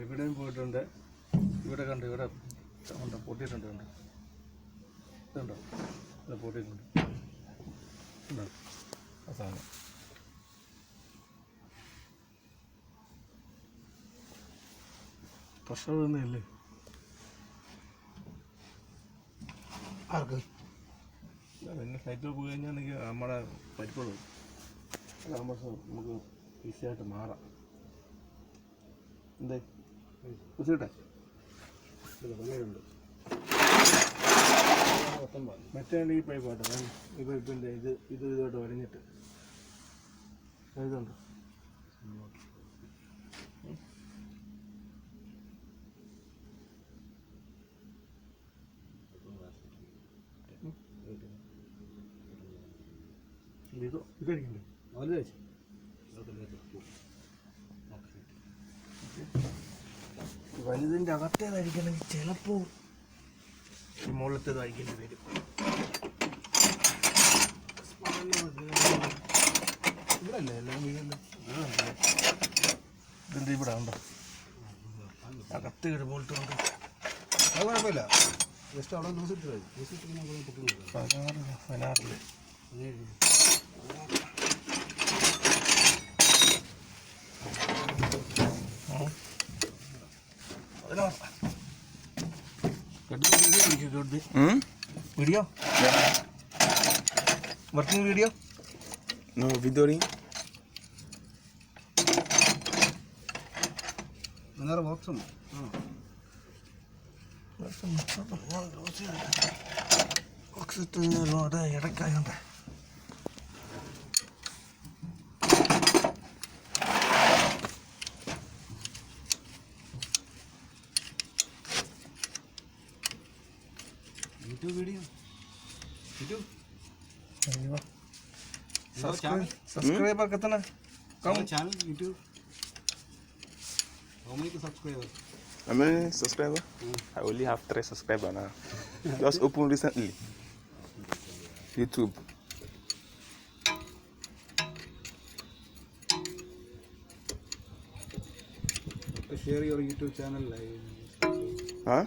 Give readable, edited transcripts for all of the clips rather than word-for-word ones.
ഇവിടെയും പോയിട്ടുണ്ട്. ഇവിടെ കണ്ട് ഇവിടെ ഉണ്ട്, പൊട്ടിയിട്ടുണ്ട്. കണ്ട് ഇതുണ്ടോ? ഇത് പൊട്ടിയിട്ടുണ്ട്. ഉണ്ടോ ആ സാധനം? പ്രഷർ തന്നെയല്ലേ ആർക്ക്? പിന്നെ ഫ്ലൈറ്റിൽ പോയി കഴിഞ്ഞാൽ നമ്മുടെ പരിപ്പുള്ളൂ. അതാകുമ്പോൾ നമുക്ക് ഈസിയായിട്ട് മാറാം. എന്തേ കുറിച്ചിട്ടെ മറ്റേ ഈ പൈപ്പാട്ടെ ഈ പൈപ്പിൻ്റെ ഇതായിട്ട് വരഞ്ഞിട്ട് ഇതുണ്ട്. ഇതടിക്കണ്ടേ വലുതിൻ്റെ അകത്തേതായിരിക്കണമെങ്കിൽ ചിലപ്പോൾ ഈ മുകളിലത്തേത് അയക്കേണ്ടി വരും. ഇവിടെ അല്ലേ എല്ലാം വീഴല്ലേ? ഇതെന്താ ഇവിടെ ഉണ്ടോ? അകത്ത് ഒരു ബോൾട്ട് ഉണ്ട്. അത് കുഴപ്പമില്ല. ജസ്റ്റ് അവിടെ ലൂസിട്ട് 16 video? Yeah. Working video? No, videoing. Another box. YouTube video. YouTube. Subscriber कितना? कम channel YouTube. How many subscribers? How many subscribers? I only have 3 subscribers now. Just opened recently. YouTube. Share your YouTube channel. Huh?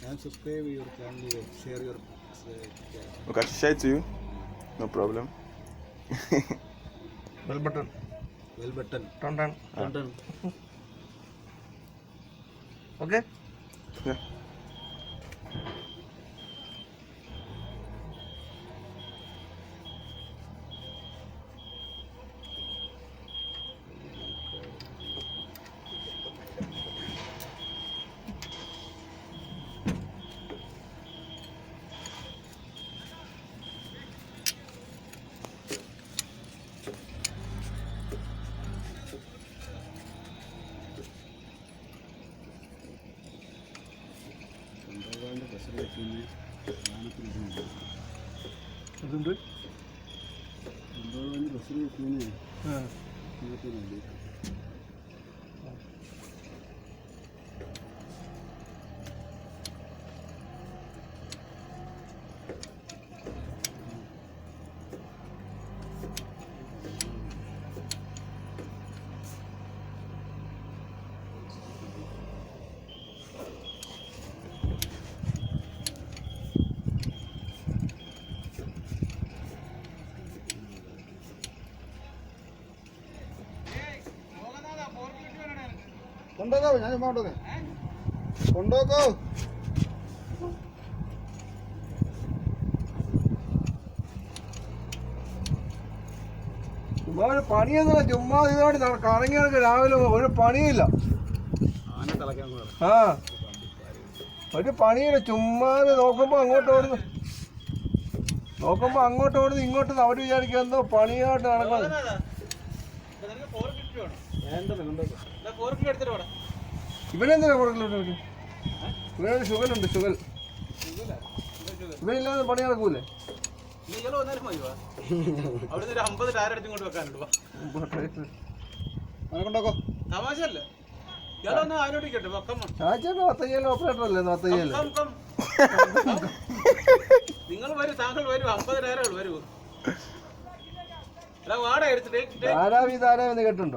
And subscribe your channel. Share your. Okay, share it to you. No problem. Bell button. Bell button. Turn. Okay? Yeah. അതുണ്ട്. കൊണ്ടോക്കോ, ഞാൻ ചുമ്മാ കൊണ്ടോക്കോ. ചുമ്മാ ഒരു പണിയൊന്നുമില്ല. ചുമ്മാ ഇതോടെ കറങ്ങി നടക്കുക. രാവിലെ ഒരു പണിയില്ല. ആ ഒരു പണിയില്ല. ചുമ്മാ നോക്കുമ്പോൾ അങ്ങോട്ട് ഓടുന്നു, ഇങ്ങോട്ട് അവർ വിചാരിക്കുക എന്തോ പണിയായിട്ട് നടക്കുന്നത്. ഇവനെന്തിനാ പുറകിലോട്ട്? ഇവനൊരു ഷുഗലുണ്ട്. ഇവനില്ലാതെ പണി നടക്കൂലേ? ഓപ്പറേറ്റർ അല്ലേ? നിങ്ങൾ വരൂ, താങ്കൾ വരൂ. 50,000 വരൂ. ധാരാവി ധാരാവി കേട്ടുണ്ടോ?